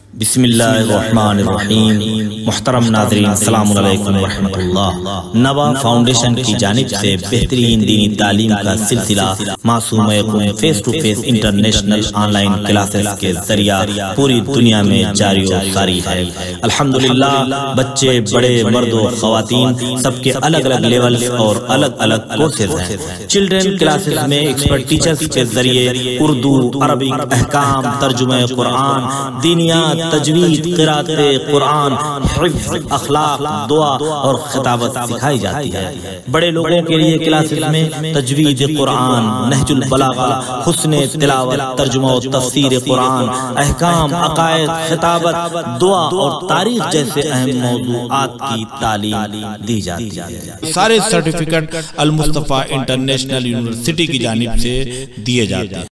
بسم اللہ الرحمن الرحیم۔ محترم ناظرین السلام علیکم ورحمۃ اللہ۔ نوا فاؤنڈیشن کی جانب سے بہترین دینی تعلیم کا سلسلہ معصوم قوم face to face international online classes کے ذریعہ پوری دنیا میں جاری و ساری ہے۔ الحمدللہ بچے بڑے مرد و خواتین سب کے الگ الگ لیولز اور الگ الگ کورسز ہیں۔ چلڈرن کلاسز میں ایکسپرٹ ٹیچرز کے ذریعے اردو، عربک، احکام، ترجمہ قرآن، دینیات، تجوید، قرات قرآن، حفظ، اخلاق، دعا اور خطابت سکھائی جاتی ہے۔ بڑے لوگوں کے لیے کلاسز میں تجوید قرآن، نہج البلاغہ، حسن تلاوت، ترجمہ و تفسیر قرآن، احکام، عقائد، خطابت، دعا اور تاریخ جیسے اہم موضوعات کی تعلیم دی جاتی ہے۔ سارے سرٹیفکیٹ المصطفیٰ انٹرنیشنل یونیورسٹی کی جانب سے دیے جاتے ہیں۔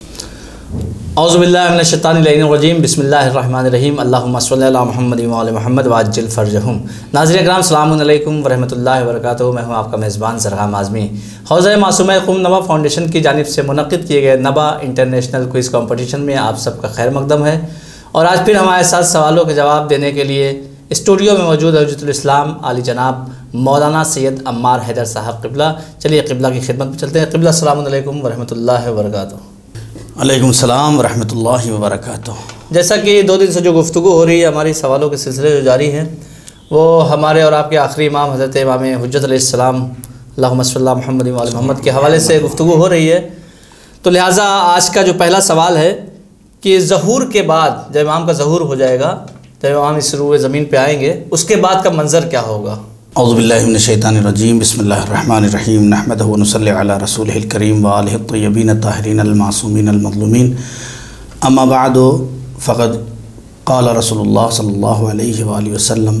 اعوذ باللہ من الشیطان الرجیم، بسم اللہ الرحمن الرحیم، اللہم صلی علی محمد وعلی محمد وعجل فرجہم۔ ناظرین اکرام السلام علیکم ورحمۃ اللہ وبرکاتہ۔ میں ہوں آپ کا میزبان زرغام اعظمی۔ حوزہ معصوم قوم نوا فاؤنڈیشن کی جانب سے منعقد کیے گئے نوا انٹرنیشنل کوئز کمپٹیشن میں آپ سب کا خیر مقدم ہے، اور آج پھر ہمارے ساتھ سوالوں کے جواب دینے کے لیے اسٹوڈیو میں موجود حجت الاسلام عالی جناب مولانا سید عمار حیدر صاحب قبلہ۔ چلیے قبلہ کی خدمت میں چلتے ہیں۔ قبلہ السلام علیکم ورحمۃ اللہ وبرکاتہ۔ علیکم السلام ورحمۃ اللہ وبرکاتہ۔ جیسا کہ 2 دن سے جو گفتگو ہو رہی ہے، ہماری سوالوں کے سلسلے جو جاری ہیں، وہ ہمارے اور آپ کے آخری امام حضرت امام حجت علیہ السلام اللہم صلی علی محمد وعلی محمد کے حوالے سے گفتگو ہو رہی ہے، تو لہٰذا آج کا جو پہلا سوال ہے کہ ظہور کے بعد جب امام کا ظہور ہو جائے گا، جب امام اس روئے زمین پہ آئیں گے، اس کے بعد کا منظر کیا ہوگا؟ اعوذ باللہ من الشیطان الرجیم، بسم اللہ الرحمن الرحیم، نحمدہ و نصلی علی رسولہ الکریم وآلہ الطیبین الطاہرین المعصومین المظلومین، اما بعد فقد قال رسول اللہ صلی اللہ علیہ وآلہ وسلم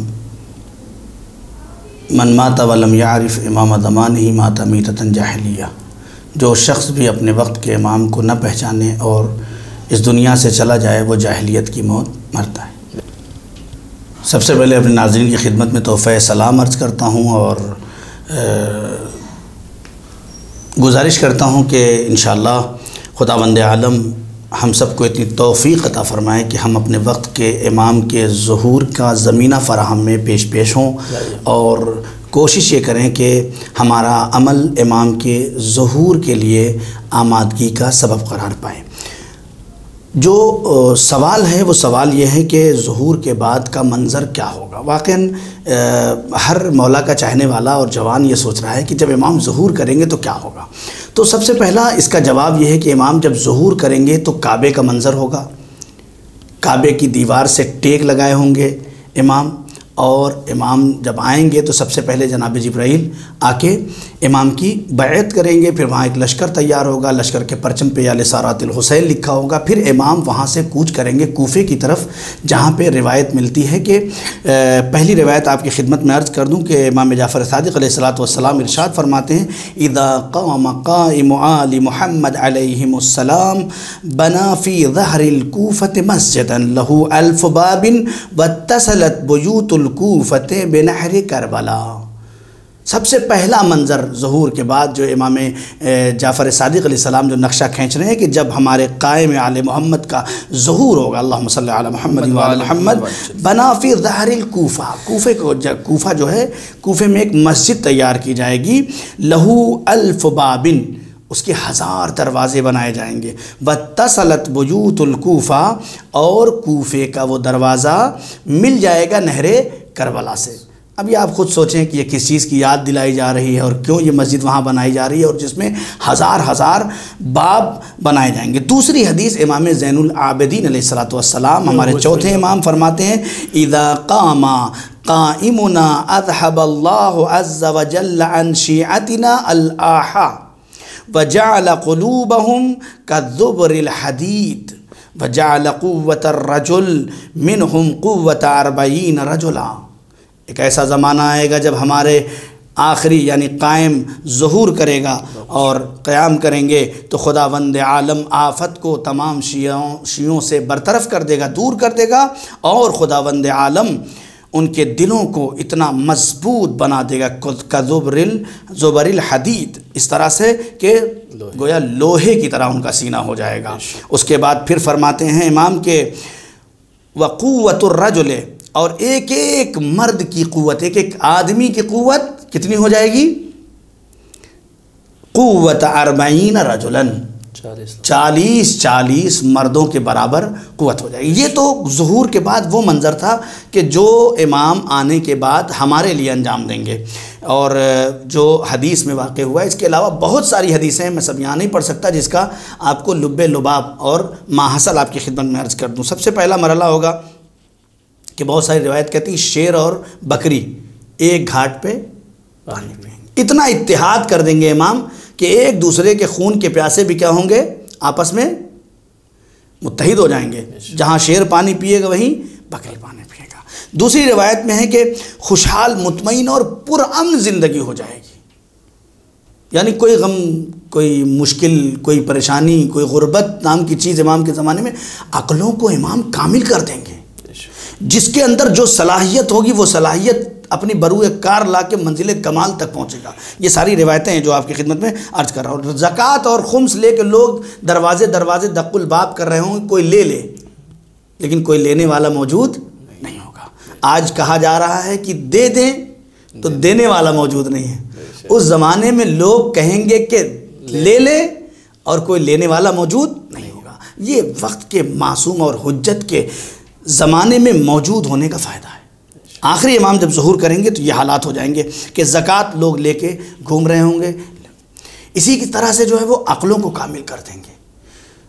من مات ولم یعرف امام زمانہ مات میتۃ جاہلیہ۔ جو شخص بھی اپنے وقت کے امام کو نہ پہچانے اور اس دنیا سے چلا جائے، وہ جاہلیت کی موت مرتا ہے۔ سب سے پہلے اپنے ناظرین کی خدمت میں تحفہ سلام عرض کرتا ہوں اور گزارش کرتا ہوں کہ انشاءاللہ خداوند عالم ہم سب کو اتنی توفیق عطا فرمائے کہ ہم اپنے وقت کے امام کے ظہور کا زمینہ فراہم میں پیش ہوں، اور کوشش یہ کریں کہ ہمارا عمل امام کے ظہور کے لیے آمادگی کا سبب قرار پائے۔ جو سوال ہے وہ سوال یہ ہے کہ ظہور کے بعد کا منظر کیا ہوگا۔ واقعاً ہر مولا کا چاہنے والا اور جوان یہ سوچ رہا ہے کہ جب امام ظہور کریں گے تو کیا ہوگا۔ تو سب سے پہلا اس کا جواب یہ ہے کہ امام جب ظہور کریں گے تو کعبے کا منظر ہوگا، کعبے کی دیوار سے ٹیک لگائے ہوں گے امام، اور امام جب آئیں گے تو سب سے پہلے جناب جبرائیل آ کے امام کی بیعت کریں گے، پھر وہاں ایک لشکر تیار ہوگا، لشکر کے پرچم پہ یا لسارات الحسین لکھا ہوگا، پھر امام وہاں سے کوچ کریں گے کوفے کی طرف، جہاں پہ روایت ملتی ہے کہ پہلی روایت آپ کی خدمت میں عرض کر دوں کہ امام جعفر صادق علیہ السلام ارشاد فرماتے ہیں اذا قام قائم آل محمد علیہم السلام بنا فی ظہر الکوفۃ مسجدا لہ 1000 باب واتصلت بیوت الکوفۃ بنحر کربلا۔ سب سے پہلا منظر ظہور کے بعد جو امام جعفر صادق علیہ السلام جو نقشہ کھینچ رہے ہیں کہ جب ہمارے قائم آل محمد کا ظہور ہوگا، اللہم صلی علی محمد وعلی محمد، بنا فی ظہر الکوفہ، کوفہ جو ہے، کوفے میں ایک مسجد تیار کی جائے گی، لہو 1000 باب، اس کے 1000 دروازے بنائے جائیں گے، واتصلت بیوت الکوفہ، اور کوفے کا وہ دروازہ مل جائے گا نہر کربلا سے۔ ابھی آپ خود سوچیں کہ یہ کس چیز کی یاد دلائی جا رہی ہے اور کیوں یہ مسجد وہاں بنائی جا رہی ہے، اور جس میں 1000 باب بنائے جائیں گے۔ دوسری حدیث امام زین العابدین علیہ السلام ہمارے چوتھے امام فرماتے ہیں اذا قام قائمنا اذهب الله عز وجل عن شیعتنا الاحا وجعل قلوبهم كالذبر الحديد وجعل قوة الرجل منهم قوة 40 رجلا۔ ایک ایسا زمانہ آئے گا جب ہمارے آخری یعنی قائم ظہور کرے گا اور قیام کریں گے تو خداوند عالم آفت کو تمام شیعوں سے برطرف کر دے گا، دور کر دے گا، اور خداوند عالم ان کے دلوں کو اتنا مضبوط بنا دے گا کا زبر الحدید، اس طرح سے کہ گویا لوہے کی طرح ان کا سینہ ہو جائے گا۔ اس کے بعد پھر فرماتے ہیں امام کے وقوت الرجل، اور ایک ایک مرد کی قوت، ایک ایک آدمی کی قوت کتنی ہو جائے گی؟ قوت 40 رجلاً، 40 مردوں کے برابر قوت ہو جائے گی۔ یہ تو ظہور کے بعد وہ منظر تھا کہ جو امام آنے کے بعد ہمارے لیے انجام دیں گے، اور جو حدیث میں واقع ہوا ہے۔ اس کے علاوہ بہت ساری حدیثیں ہیں، میں سب یہاں نہیں پڑھ سکتا، جس کا آپ کو لب لباب اور ماحصل آپ کی خدمت میں عرض کر دوں۔ سب سے پہلا مرحلہ ہوگا کہ بہت ساری روایت کہتی ہیں شیر اور بکری ایک گھاٹ پہ پانی پئیں گے۔ اتنا اتحاد کر دیں گے امام کہ ایک دوسرے کے خون کے پیاسے بھی کیا ہوں گے؟ آپس میں متحد ہو جائیں گے۔ جہاں شیر پانی پیے گا وہیں بکری پانی پیے گا۔ دوسری روایت میں ہے کہ خوشحال، مطمئن اور پرامن زندگی ہو جائے گی، یعنی کوئی غم، کوئی مشکل، کوئی پریشانی، کوئی غربت نام کی چیز امام کے زمانے میں عقلوں کو امام کامل کر دیں گے۔ جس کے اندر جو صلاحیت ہوگی وہ صلاحیت اپنی بروئے کار لا کے منزل کمال تک پہنچے گا۔ یہ ساری روایتیں ہیں جو آپ کی خدمت میں عرض کر رہا ہوں۔ زکوٰۃ اور خمس لے کے لوگ دروازے دق الباب کر رہے ہوں، کوئی لے لے، لیکن کوئی لینے والا موجود نہیں ہوگا۔ آج کہا جا رہا ہے کہ دے دیں تو دینے والا موجود نہیں ہے۔ اس زمانے میں لوگ کہیں گے کہ لے لے اور کوئی لینے والا موجود نہیں ہوگا۔ یہ وقت کے معصوم اور حجت کے زمانے میں موجود ہونے کا فائدہ ہے۔ آخری امام جب ظہور کریں گے تو یہ حالات ہو جائیں گے کہ زکوٰۃ لوگ لے کے گھوم رہے ہوں گے۔ اسی کی طرح سے جو ہے وہ عقلوں کو کامل کر دیں گے۔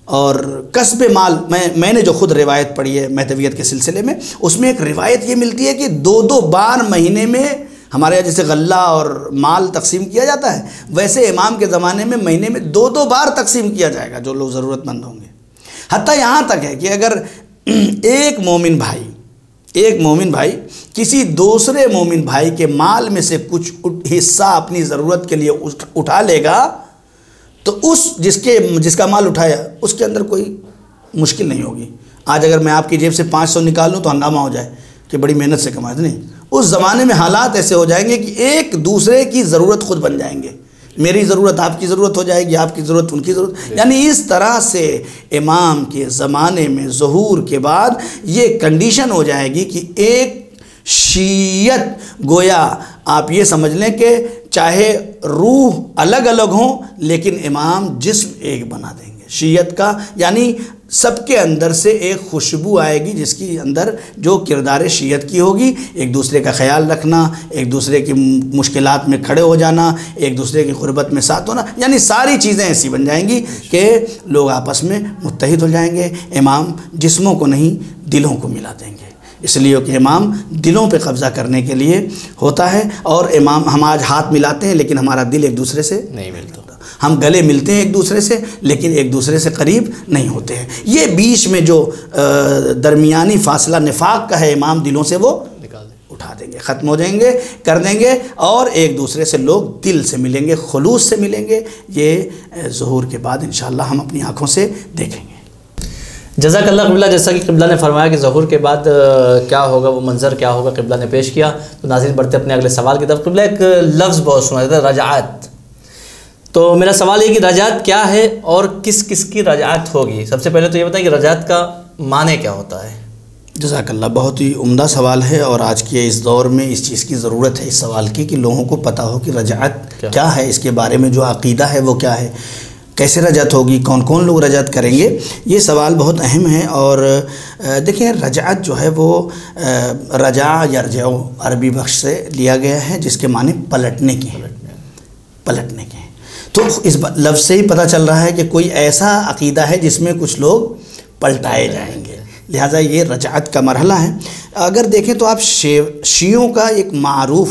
اور کسب مال، میں نے جو خود روایت پڑھی ہے مہدویت کے سلسلے میں، اس میں ایک روایت یہ ملتی ہے کہ 2 بار مہینے میں، ہمارے یہاں جیسے غلہ اور مال تقسیم کیا جاتا ہے، ویسے امام کے زمانے میں مہینے میں 2 بار تقسیم کیا جائے گا جو لوگ ضرورت مند ہوں گے۔ حتیٰ یہاں تک ہے کہ اگر ایک مومن بھائی کسی دوسرے مومن بھائی کے مال میں سے کچھ حصہ اپنی ضرورت کے لیے اٹھا لے گا تو جس کا مال اٹھایا اس کے اندر کوئی مشکل نہیں ہوگی۔ آج اگر میں آپ کی جیب سے 500 نکالوں تو ہنگامہ ہو جائے کہ بڑی محنت سے کمائے، نہیں۔ اس زمانے میں حالات ایسے ہو جائیں گے کہ ایک دوسرے کی ضرورت خود بن جائیں گے۔ میری ضرورت آپ کی ضرورت ہو جائے گی، آپ کی ضرورت ان کی ضرورت، یعنی اس طرح سے امام کے زمانے میں ظہور کے بعد یہ کنڈیشن ہو جائے گی کہ ایک شیعت، گویا آپ یہ سمجھ لیں کہ چاہے روح الگ الگ ہوں لیکن امام جسم ایک بنا دیں گے۔ شیعت کا یعنی سب کے اندر سے ایک خوشبو آئے گی جس کی اندر جو کردار شیعت کی ہوگی، ایک دوسرے کا خیال رکھنا، ایک دوسرے کی مشکلات میں کھڑے ہو جانا، ایک دوسرے کی غربت میں ساتھ ہونا، یعنی ساری چیزیں ایسی بن جائیں گی کہ لوگ آپس میں متحد ہو جائیں گے۔ امام جسموں کو نہیں دلوں کو ملا دیں گے، اس لیے کہ امام دلوں پہ قبضہ کرنے کے لیے ہوتا ہے، اور امام ہم آج ہاتھ ملاتے ہیں لیکن ہمارا دل ایک دوسرے سے نہیں ملتا، ہم گلے ملتے ہیں ایک دوسرے سے لیکن ایک دوسرے سے قریب نہیں ہوتے ہیں۔ یہ بیچ میں جو درمیانی فاصلہ نفاق کا ہے، امام دلوں سے وہ اٹھا دیں گے، ختم ہو جائیں گے، کر دیں گے، اور ایک دوسرے سے لوگ دل سے ملیں گے، خلوص سے ملیں گے۔ یہ ظہور کے بعد انشاءاللہ ہم اپنی آنکھوں سے دیکھیں گے۔ جزاک اللہ قبلہ، جیسا کہ قبلہ نے فرمایا کہ ظہور کے بعد کیا ہوگا، وہ منظر کیا ہوگا، قبلہ نے پیش کیا۔ تو ناظرین بڑھتے اپنے اگلے سوال کی طرف۔ قبلہ ایک لفظ بہت سنا جاتا ہے، رجعت۔ تو میرا سوال یہ کہ رجعت کیا ہے اور کس کس کی رجعت ہوگی؟ سب سے پہلے تو یہ بتائیں کہ رجعت کا معنی کیا ہوتا ہے؟ جزاک اللہ، بہت ہی عمدہ سوال ہے، اور آج کے اس دور میں اس چیز کی ضرورت ہے، اس سوال کی، کہ لوگوں کو پتہ ہو کہ رجعت کیا ہے، اس کے بارے میں جو عقیدہ ہے وہ کیا ہے، کیسے رجعت ہوگی، کون کون لوگ رجعت کریں گے۔ یہ سوال بہت اہم ہے۔ اور دیکھیں، رجعت جو ہے وہ رجع یرجع عربی بخش سے لیا گیا ہے، جس کے معنی پلٹنے کے ہیں، پلٹنے کے ہیں۔ تو اس لفظ سے ہی پتہ چل رہا ہے کہ کوئی ایسا عقیدہ ہے جس میں کچھ لوگ پلٹائے جائیں گے، لہٰذا یہ رجعت کا مرحلہ ہے۔ اگر دیکھیں تو آپ شیعوں کا ایک معروف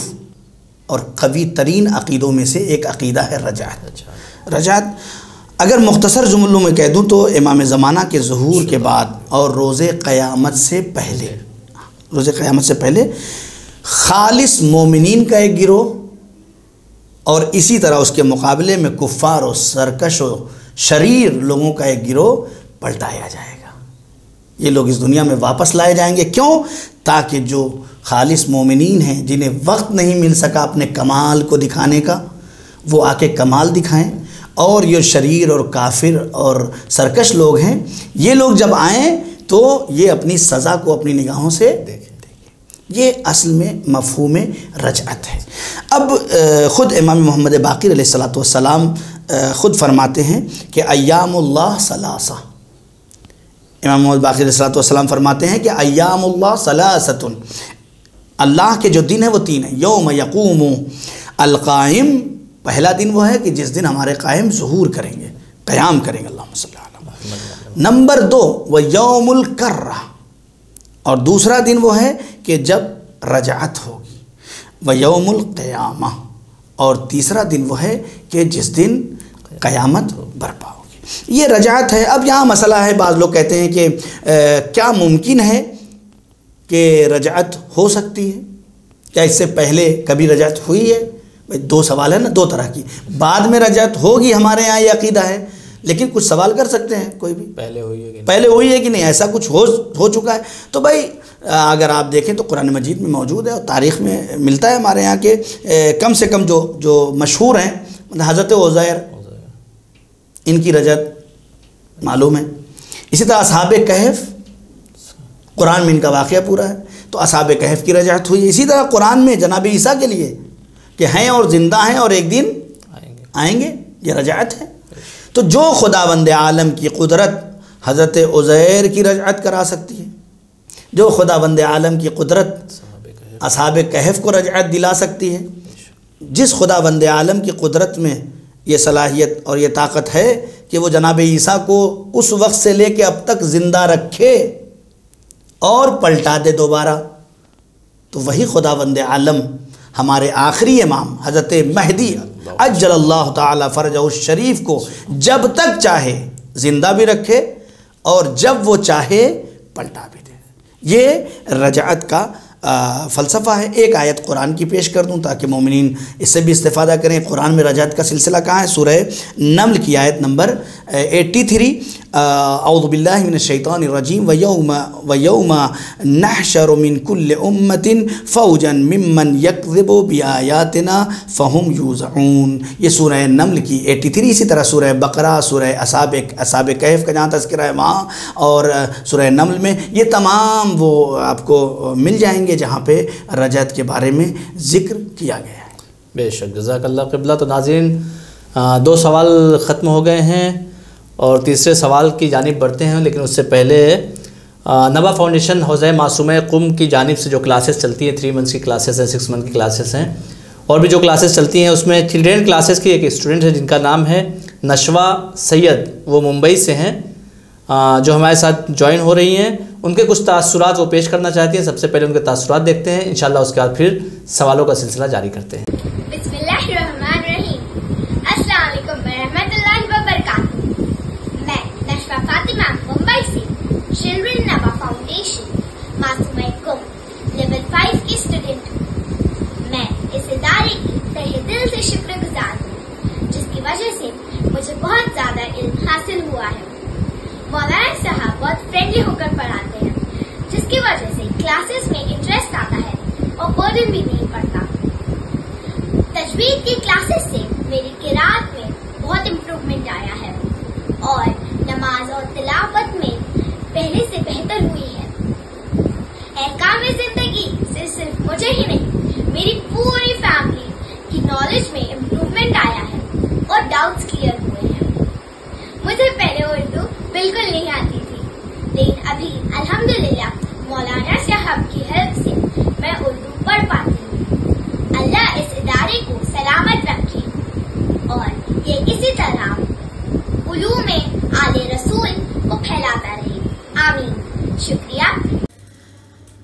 اور قوی ترین عقیدوں میں سے ایک عقیدہ ہے رجعت۔ رجعت اگر مختصر جملوں میں کہہ دوں تو امام زمانہ کے ظہور کے بعد اور روز قیامت سے پہلے خالص مومنین کا ایک گروہ، اور اسی طرح اس کے مقابلے میں کفار و سرکش و شریر لوگوں کا ایک گروہ پلٹایا جائے گا۔ یہ لوگ اس دنیا میں واپس لائے جائیں گے، کیوں؟ تاکہ جو خالص مومنین ہیں، جنہیں وقت نہیں مل سکا اپنے کمال کو دکھانے کا، وہ آ کے کمال دکھائیں، اور یہ شریر اور کافر اور سرکش لوگ ہیں، یہ لوگ جب آئیں تو یہ اپنی سزا کو اپنی نگاہوں سے دیکھیں. یہ اصل میں مفہوم رجعت ہے. اب خود امام محمد باقر علیہ الصلوۃ والسلام خود فرماتے ہیں کہ ایام اللہ ثلاثہ. امام محمد باقر علیہ الصلوۃ والسلام فرماتے ہیں کہ ایام اللہ ثلاثۃ، اللہ کے جو دن ہیں وہ 3 ہیں. یوم یقوم القائم، پہلا دن وہ ہے کہ جس دن ہمارے قائم ظہور کریں گے، قیام کریں گے. اللہم صلی اللہ علیہ وسلم. نمبر 2 وہ یوم الکرہ، اور دوسرا دن وہ ہے کہ جب رجعت ہوگی. وہ یوم القیامہ، اور تیسرا دن وہ ہے کہ جس دن قیامت برپا ہوگی. یہ رجعت ہے. اب یہاں مسئلہ ہے، بعض لوگ کہتے ہیں کہ کیا ممکن ہے کہ رجعت ہو سکتی ہے؟ کیا اس سے پہلے کبھی رجعت ہوئی ہے؟ 2 سوال ہے نا، 2 طرح کی. بعد میں رجعت ہوگی، ہمارے یہاں یہ عقیدہ ہے، لیکن کچھ سوال کر سکتے ہیں کوئی بھی، پہلے ہوئی ہے کہ نہیں، ایسا کچھ ہو چکا ہے. تو بھائی اگر آپ دیکھیں تو قرآن مجید میں موجود ہے اور تاریخ میں ملتا ہے ہمارے یہاں کے کم سے کم جو مشہور ہیں، حضرت عزیر، ان کی رجعت معلوم ہے. اسی طرح اصحاب کہف، قرآن میں ان کا واقعہ پورا ہے، تو اصحاب کہف کی رجعت ہوئی. اسی طرح قرآن میں جناب عیسیٰ کے لیے کہ ہیں اور زندہ ہیں اور ایک دن آئیں گے، یہ رجعت ہے. تو جو خداوند عالم کی قدرت حضرت عزیر کی رجعت کرا سکتی ہے، جو خداوند عالم کی قدرت اصحاب کہف کو رجعت دلا سکتی ہے، جس خداوند عالم کی قدرت میں یہ صلاحیت اور یہ طاقت ہے کہ وہ جناب عیسیٰ کو اس وقت سے لے کے اب تک زندہ رکھے اور پلٹا دے دوبارہ، تو وہی خداوند عالم ہمارے آخری امام حضرت مہدی عجل اللہ تعالی فرجہ الشریف کو جب تک چاہے زندہ بھی رکھے اور جب وہ چاہے پلٹا بھی دے. یہ رجعت کا فلسفہ ہے. ایک آیت قرآن کی پیش کر دوں تاکہ مومنین اس سے بھی استفادہ کریں. قرآن میں رجعت کا سلسلہ کہاں ہے؟ سورہ نمل کی آیت نمبر 83. اعوذ باللہ من الشیطان الرجیم ویوم نحشر من کل امت فوجا ممن یکذب بآیاتنا فہم یوزعون. یہ سورہ نمل کی 83. اسی طرح سورہ بقرہ، سورہ اصحاب کہف کا جہاں تذکرہ ہے وہاں، اور سورہ نمل میں یہ تمام وہ آپ کو مل جائیں گے جہاں پہ رجعت کے بارے میں ذکر کیا گیا ہے. بے شک، جزاک اللہ قبلہ. تو ناظرین 2 سوال ختم ہو گئے ہیں اور تیسرے سوال کی جانب بڑھتے ہیں، لیکن اس سے پہلے نبا فاؤنڈیشن حوزہ معصومہ قم کی جانب سے جو کلاسز چلتی ہیں، 3 منتھس کی کلاسز ہیں، 6 منتھ کی کلاسز ہیں، اور بھی جو کلاسز چلتی ہیں اس میں چلڈرین کلاسز کی ایک اسٹوڈنٹ ہے جن کا نام ہے نشوہ سید، وہ ممبئی سے ہیں، جو ہمارے ساتھ جوائن ہو رہی ہیں. ان کے کچھ تاثرات وہ پیش کرنا چاہتی ہیں. سب سے پہلے ان کے تاثرات دیکھتے ہیں، انشاءاللہ اس کے بعد پھر سوالوں کا سلسلہ جاری کرتے ہیں. بسم اللہ الرحمن الرحیم. السلام علیکم ورحمۃ اللہ وبرکاتہ. میں نشوہ فاطمہ ممبئی سے چلڈرن نبا فاؤنڈیشن معصومہ قم لیول 5 کی اسٹوڈنٹ ہوں. میں اس ادارے کی تہہ دل سے شکر گزار ہوں جس کی وجہ سے مجھے بہت زیادہ علم حاصل ہوا ہے. مولانا صاحب بہت فرینڈلی ہو کر پڑھاتے ہیں جس کی وجہ سے کلاسز میں انٹرسٹ آتا ہے اور برڈن بھی نہیں پڑتا. تجوید کی کلاسز سے میری قرات میں بہت امپروومنٹ آیا ہے اور نماز اور تلاوت میں پہلے سے بہتر ہوئی ہے. احکام زندگی سے صرف مجھے ہی نہیں، میری پوری فیملی کی نالج میں امپروومنٹ آیا ہے اور ڈاؤٹس کلیئر ہوئے ہیں. مجھے پہلے اردو بالکل نہیں آتی تھی، لیکن ابھی الحمدللہ مولانا صاحب کی ہیلپ سے میں اردو پڑھ پاتی ہوں. اللہ اس ادارے کو سلامت رکھے اور یہ اسی طرح علوم آل رسول کو پھیلاتا رہے. آمین. شکریہ.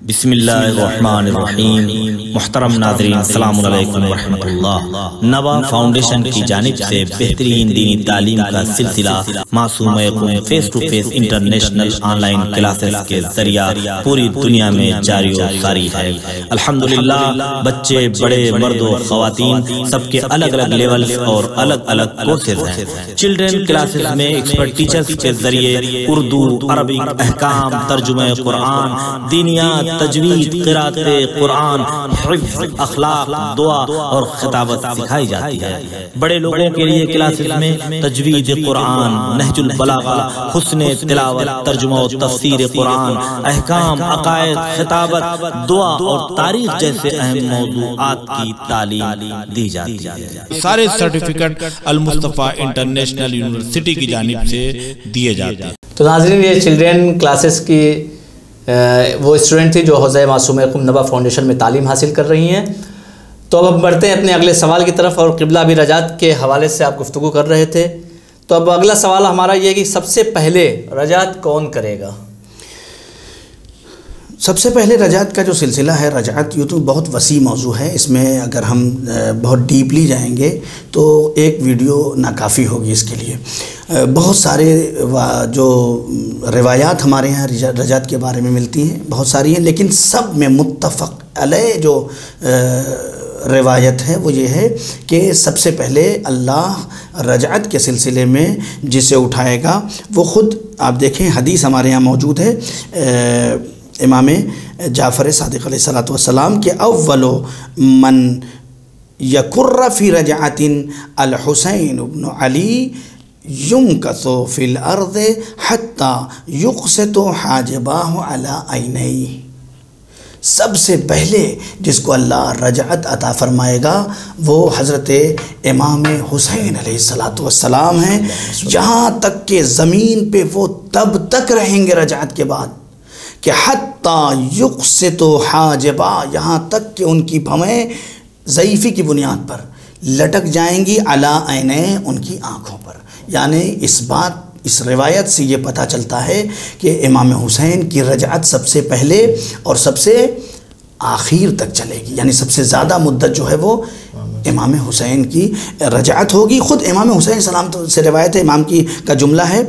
بسم اللہ الرحمن الرحیم. محترم ناظرین السلام علیکم ورحمۃ اللہ. نبا فاؤنڈیشن کی جانب سے بہترین دینی تعلیم کا سلسلہ معصومہ قم face to face international online classes کے ذریعہ پوری دنیا میں جاری و ساری ہے. الحمدللہ بچے بڑے مرد و خواتین سب کے الگ الگ لیول اور الگ الگ کورسز ہیں. چلڈرن کلاسز میں ایکسپرٹ ٹیچرز کے ذریعے اردو، عربک، احکام، ترجمہ قرآن، دینیات، تجوید، قرات قرآن، حفظ، اخلاق، دعا اور خطابت سکھائی جاتی ہے۔ بڑے لوگوں کے لیے کلاسز میں تجوید قرآن، نہج البلاغہ، حسن تلاوت، ترجمہ و تفسیر قرآن، احکام، عقائد، خطابت، دعا اور تاریخ جیسے اہم موضوعات کی تعلیم دی جاتی ہے۔ سارے سرٹیفکیٹ المصطفیٰ انٹرنیشنل یونیورسٹی کی جانب سے دیے جاتے ہیں۔ تو ناظرین، یہ چلڈرن کلاسز کی وہ اسٹوڈنٹ تھی جو حوزہ معصومہ یعقوب نبا فاؤنڈیشن میں تعلیم حاصل کر رہی ہیں۔ تو اب بڑھتے ہیں اپنے اگلے سوال کی طرف، اور قبلہ ابھی رجعت کے حوالے سے آپ گفتگو کر رہے تھے، تو اب اگلا سوال ہمارا یہ ہے کہ سب سے پہلے رجعت کون کرے گا؟ سب سے پہلے رجعت کا جو سلسلہ ہے، رجعت یہ تو بہت وسیع موضوع ہے، اس میں اگر ہم بہت ڈیپلی جائیں گے تو ایک ویڈیو ناکافی ہوگی اس کے لیے۔ بہت سارے جو روایات ہمارے یہاں رجعت کے بارے میں ملتی ہیں بہت ساری ہیں، لیکن سب میں متفق علیہ جو روایت ہے وہ یہ ہے کہ سب سے پہلے اللہ رجعت کے سلسلے میں جسے اٹھائے گا وہ خود، آپ دیکھیں حدیث ہمارے یہاں موجود ہے امام جعفر صادق علیہ السلام کے اول من یکر فی رجعت الحسین ابن علی یمکث فی الارض حتی یقسط حاجباہ علی عینیہ۔ سب سے پہلے جس کو اللہ رجعت عطا فرمائے گا وہ حضرت امام حسین علیہ السلام ہیں، یہاں تک کہ زمین پہ وہ تب تک رہیں گے رجعت کے بعد کہ حتی یقسط حاجبا، یہاں تک کہ ان کی بھویں ضعیفی کی بنیاد پر لٹک جائیں گی علی عینیہ، ان کی آنکھوں پر۔ یعنی اس روایت سے یہ پتہ چلتا ہے کہ امام حسین کی رجعت سب سے پہلے اور سب سے آخر تک چلے گی، یعنی سب سے زیادہ مدت جو ہے وہ امام حسین کی رجعت ہوگی۔ خود امام حسین سلام سے روایت ہے، امام کا جملہ ہے،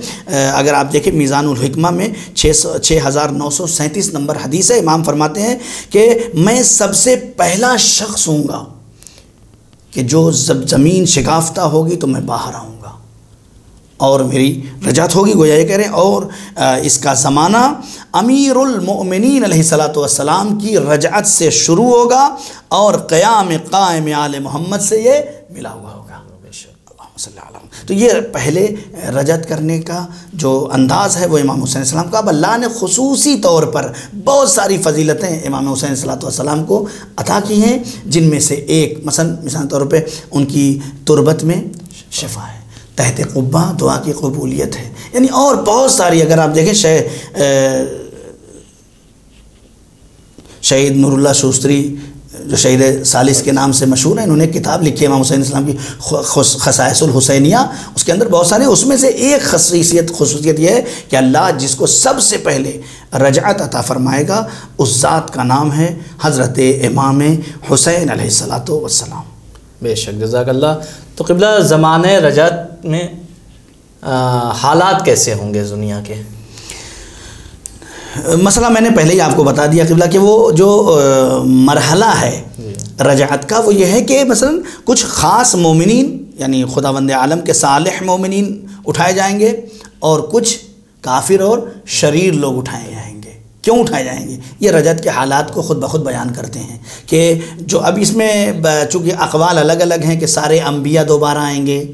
اگر آپ دیکھیں میزان الحکمہ میں 6937 نمبر حدیث ہے، امام فرماتے ہیں کہ میں سب سے پہلا شخص ہوں گا کہ جو جب زمین شکافتہ ہوگی تو میں باہر آؤں گا اور میری رجعت ہوگی، گویا یہ کہہ رہے ہیں، اور اس کا زمانہ امیر المؤمنین علیہ السلام کی رجعت سے شروع ہوگا اور قیام قائم آل محمد سے یہ ملا ہوا ہوگا۔ اللہم صلی اللہ علیہ وسلم۔ تو یہ پہلے رجعت کرنے کا جو انداز ہے وہ امام حسین علیہ السلام کا۔ اب اللہ نے خصوصی طور پر بہت ساری فضیلتیں امام حسین علیہ السلام کو عطا کی ہیں، جن میں سے ایک مثلا طور پہ ان کی تربت میں شفا ہے، تحت قبہ دعا کی قبولیت ہے، یعنی اور بہت ساری، اگر آپ دیکھیں شہید نور اللہ شوستری جو شہید ثالث کے نام سے مشہور ہیں، انہوں نے کتاب لکھی ہے امام حسین السلام کی خصائص الحسینیہ، اس کے اندر بہت سارے، اس میں سے ایک خصوصیت یہ ہے کہ اللہ جس کو سب سے پہلے رجعت عطا فرمائے گا اس ذات کا نام ہے حضرت امام حسین علیہ السلام۔ بے شک، جزاک اللہ۔ تو قبلہ زمانہ رجعت میں حالات کیسے ہوں گے دنیا کے؟ مسئلہ میں نے پہلے ہی آپ کو بتا دیا قبلہ کہ وہ جو مرحلہ ہے رجعت کا وہ یہ ہے کہ مثلا کچھ خاص مومنین یعنی خداوند عالم کے صالح مومنین اٹھائے جائیں گے اور کچھ کافر اور شریر لوگ اٹھائے جائیں گے۔ کیوں اٹھائے جائیں گے؟ یہ رجعت کے حالات کو خود بخود بیان کرتے ہیں کہ جو اب اس میں چونکہ اقوال الگ الگ ہیں کہ سارے انبیاء دوبارہ آئیں گے،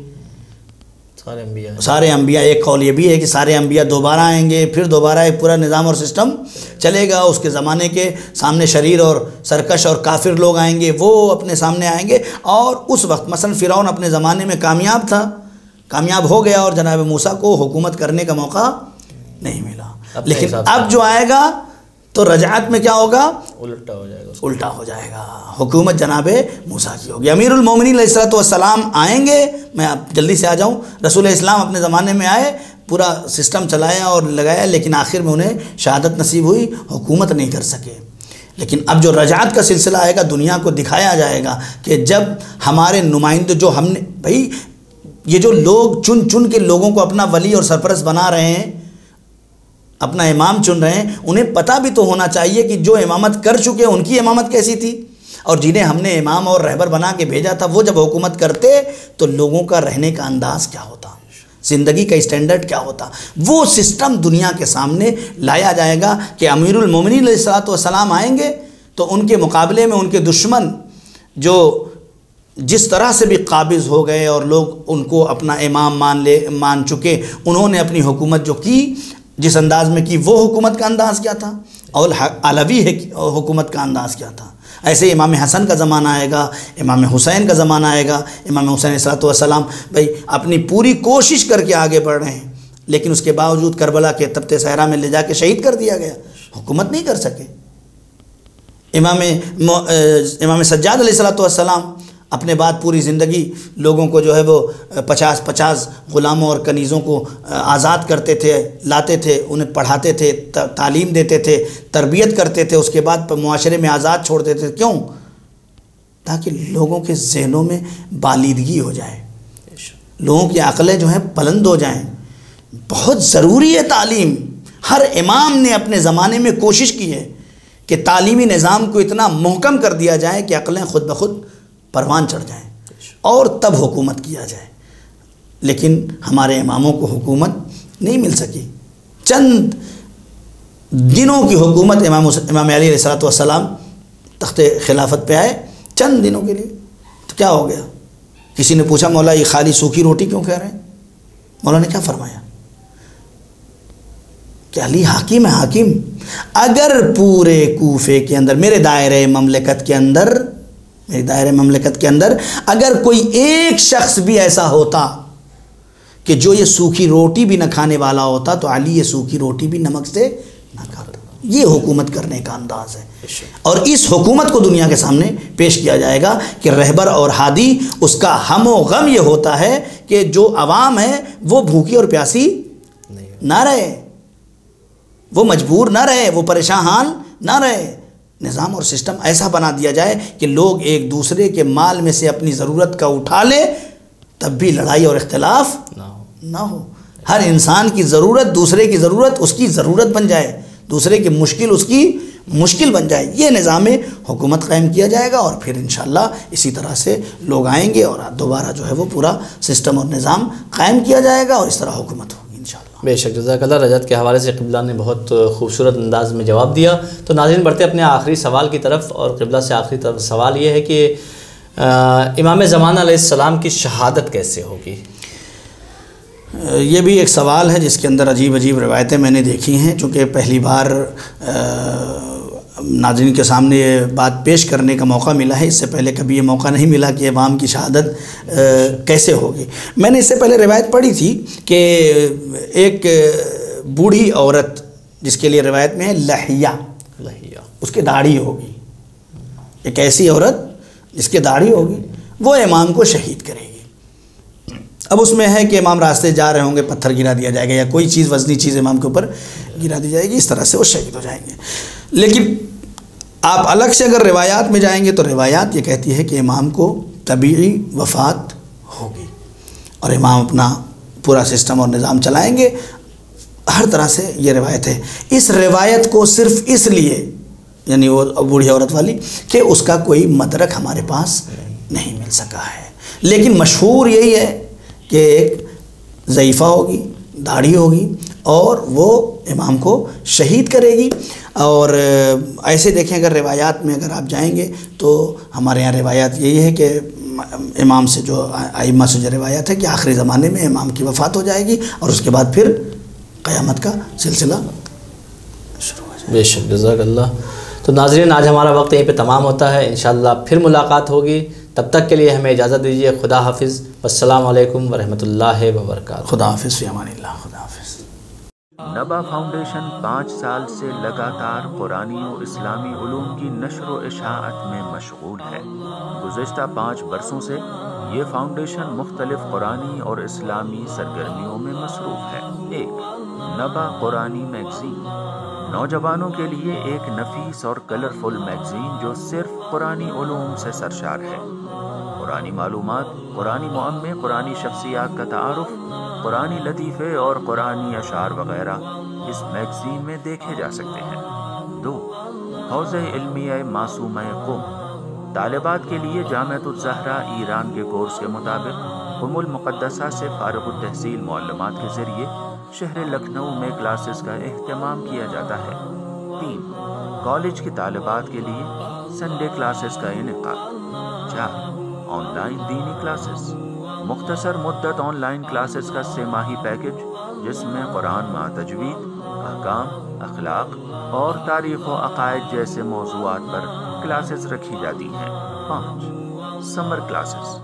سارے انبیاء، ایک قول یہ بھی ہے کہ سارے انبیاء دوبارہ آئیں گے، پھر دوبارہ ایک پورا نظام اور سسٹم چلے گا، اس کے زمانے کے سامنے شریر اور سرکش اور کافر لوگ آئیں گے، وہ اپنے سامنے آئیں گے، اور اس وقت مثلا فرعون اپنے زمانے میں کامیاب تھا، کامیاب ہو گیا اور جناب موسیٰ کو حکومت کرنے کا موقع نہیں ملا، لیکن اب جو آئے گا تو رجعت میں کیا ہوگا؟ الٹا ہو جائے گا، حکومت جناب موسیٰ کی ہوگی، امیر المومنین علیہ السلام آئیں گے۔ میں اب جلدی سے آ جاؤں، رسول اسلام اپنے زمانے میں آئے، پورا سسٹم چلایا اور لگایا، لیکن آخر میں انہیں شہادت نصیب ہوئی، حکومت نہیں کر سکے۔ لیکن اب جو رجعت کا سلسلہ آئے گا دنیا کو دکھایا جائے گا کہ جب ہمارے نمائندے جو ہم نے بھائی یہ جو لوگ چن چن کے لوگوں کو اپنا ولی اور سرپرست بنا رہے ہیں، اپنا امام چن رہے ہیں، انہیں پتہ بھی تو ہونا چاہیے کہ جو امامت کر چکے ان کی امامت کیسی تھی، اور جنہیں ہم نے امام اور رہبر بنا کے بھیجا تھا وہ جب حکومت کرتے تو لوگوں کا رہنے کا انداز کیا ہوتا۔ زندگی کا اسٹینڈرڈ کیا ہوتا، وہ سسٹم دنیا کے سامنے لایا جائے گا کہ امیر المومنین علیہ الصلوۃ والسلام آئیں گے تو ان کے مقابلے میں ان کے دشمن جو جس طرح سے بھی قابض ہو گئے اور لوگ ان کو اپنا امام مان چکے، انہوں نے اپنی حکومت جو کی جس انداز میں کی، وہ حکومت کا انداز کیا تھا اور علوی حکومت کا انداز کیا تھا. ایسے امام حسن کا زمانہ آئے گا، امام حسین کا زمانہ آئے گا. امام حسین علیہ السلام بھائی اپنی پوری کوشش کر کے آگے بڑھ رہے ہیں، لیکن اس کے باوجود کربلا کے تبت صحرا میں لے جا کے شہید کر دیا گیا، حکومت نہیں کر سکے. امام سجاد علیہ السلام اپنے بعد پوری زندگی لوگوں کو جو ہے وہ 50 غلاموں اور کنیزوں کو آزاد کرتے تھے، لاتے تھے، انہیں پڑھاتے تھے، تعلیم دیتے تھے، تربیت کرتے تھے، اس کے بعد معاشرے میں آزاد چھوڑ دیتے تھے. کیوں؟ تاکہ لوگوں کے ذہنوں میں بالیدگی ہو جائے، لوگوں کی عقلیں جو ہیں بلند ہو جائیں. بہت ضروری ہے تعلیم. ہر امام نے اپنے زمانے میں کوشش کی ہے کہ تعلیمی نظام کو اتنا محکم کر دیا جائے کہ عقلیں خود بخود پروان چڑھ جائیں اور تب حکومت کیا جائے. لیکن ہمارے اماموں کو حکومت نہیں مل سکی. چند دنوں کی حکومت امام علی علیہ السلام تخت خلافت پہ آئے، چند دنوں کے لیے. تو کیا ہو گیا؟ کسی نے پوچھا مولا یہ خالی سوکھی روٹی کیوں کہہ رہے ہیں؟ مولا نے کیا فرمایا کہ علی حاکم ہے. حاکم اگر پورے کوفے کے اندر میرے دائرۂ مملکت کے اندر اگر کوئی ایک شخص بھی ایسا ہوتا کہ جو یہ سوکھی روٹی بھی نہ کھانے والا ہوتا تو علی یہ سوکھی روٹی بھی نمک سے نہ کھاتا. یہ حکومت کرنے کا انداز ہے. اور اس حکومت کو دنیا کے سامنے پیش کیا جائے گا کہ رہبر اور ہادی اس کا ہم و غم یہ ہوتا ہے کہ جو عوام ہے وہ بھوکی اور پیاسی نہ رہے، وہ مجبور نہ رہے، وہ پریشان حال نہ رہے. نظام اور سسٹم ایسا بنا دیا جائے کہ لوگ ایک دوسرے کے مال میں سے اپنی ضرورت کا اٹھا لے، تب بھی لڑائی اور اختلاف نہ ہو. ہر انسان کی ضرورت دوسرے کی ضرورت اس کی ضرورت بن جائے، دوسرے کی مشکل اس کی مشکل بن جائے. یہ نظام حکومت قائم کیا جائے گا اور پھر انشاءاللہ اسی طرح سے لوگ آئیں گے اور دوبارہ جو ہے وہ پورا سسٹم اور نظام قائم کیا جائے گا اور اس طرح حکومت ہوگی انشاءاللہ. بے شک جزاک اللہ. رجعت کے حوالے سے قبلہ نے بہت خوبصورت انداز میں جواب دیا. تو ناظرین بڑھتے اپنے آخری سوال کی طرف، اور قبلہ سے آخری طرف سوال یہ ہے کہ امام زمانہ علیہ السلام کی شہادت کیسے ہوگی؟ یہ بھی ایک سوال ہے جس کے اندر عجیب روایتیں میں نے دیکھی ہیں. چونکہ پہلی بار ناظرین کے سامنے یہ بات پیش کرنے کا موقع ملا ہے، اس سے پہلے کبھی یہ موقع نہیں ملا کہ امام کی شہادت کیسے ہوگی. میں نے اس سے پہلے روایت پڑھی تھی کہ ایک بوڑھی عورت جس کے لیے روایت میں ہے لحیہ، اس کے داڑھی ہوگی، ایک ایسی عورت جس کے داڑھی ہوگی، وہ امام کو شہید کرے گی. اب اس میں ہے کہ امام راستے جا رہے ہوں گے، پتھر گرا دیا جائے گا یا کوئی چیز وزنی چیز امام کے اوپر گرا دی جائے گی، اس طرح سے وہ شہید ہو جائیں گے. لیکن آپ الگ سے اگر روایات میں جائیں گے تو روایات یہ کہتی ہے کہ امام کو طبیعی وفات ہوگی اور امام اپنا پورا سسٹم اور نظام چلائیں گے. ہر طرح سے یہ روایت ہے. اس روایت کو صرف اس لیے، یعنی وہ بوڑھی عورت والی، کہ اس کا کوئی مدرک ہمارے پاس نہیں مل سکا ہے. لیکن مشہور یہی ہے کہ ایک ضعیفہ ہوگی، داڑھی ہوگی اور وہ امام کو شہید کرے گی. اور ایسے دیکھیں اگر روایات میں اگر آپ جائیں گے تو ہمارے یہاں روایات یہی ہے کہ امام سے جو ائمہ سے جو روایت ہے کہ آخری زمانے میں امام کی وفات ہو جائے گی اور اس کے بعد پھر قیامت کا سلسلہ شروع ہو جائے گا. بے شک جزاک اللہ. تو ناظرین آج ہمارا وقت یہیں پہ تمام ہوتا ہے، انشاءاللہ پھر ملاقات ہوگی. تب تک کے لیے ہمیں اجازت دیجیے. خدا حافظ. السلام علیکم ورحمۃ اللہ وبرکاتہ. خدا حافظ. فی امان اللہ. خدا حافظ. نبا فاؤنڈیشن 5 سال سے لگاتار قرآنی و اسلامی علوم کی نشر و اشاعت میں مشغول ہے. گزشتہ 5 برسوں سے یہ فاؤنڈیشن مختلف قرآنی اور اسلامی سرگرمیوں میں مصروف ہے. 1. نبا قرآنی میگزین، نوجوانوں کے لیے ایک نفیس اور کلرفل میگزین جو صرف قرآنی علوم سے سرشار ہے. قرآنی معلومات، قرآنی معمے، قرآنی شخصیات کا تعارف، قرآنی لطیفے اور قرآنی اشعار وغیرہ اس میگزین میں دیکھے جا سکتے ہیں. 2. حوزہ علمیہ معصومہ قم، طالبات کے لیے جامعۃ الزہرا ایران کے کورس کے مطابق المقدسہ سے فارغ التحصیل معلمات کے ذریعے شہر لکھنؤ میں کلاسز کا اہتمام کیا جاتا ہے۔ 3. کالج کی طالبات کے لیے سنڈے کلاسز کا انعقاد۔ 4. آن لائن دینی کلاسز، مختصر مدت آن لائن کلاسز کا 3 ماہی پیکج جس میں قرآن مع تجوید، احکام، اخلاق اور تاریخ و عقائد جیسے موضوعات پر کلاسز رکھی جاتی ہیں۔ 5. سمر کلاسز،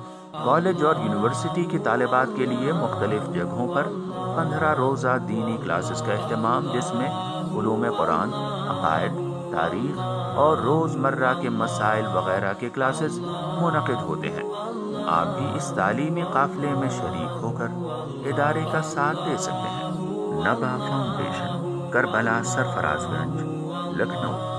کالج اور یونیورسٹی کی طالبات کے لیے مختلف جگہوں پر 15 روزہ دینی کلاسز کا اہتمام جس میں علوم قرآن، عقائد، تاریخ اور روزمرہ کے مسائل وغیرہ کے کلاسز منعقد ہوتے ہیں۔ آپ بھی اس تعلیمی قافلے میں شریک ہو کر ادارے کا ساتھ دے سکتے ہیں۔ نبا فاؤنڈیشن، کربلا سرفراز گنج، لکھنؤ۔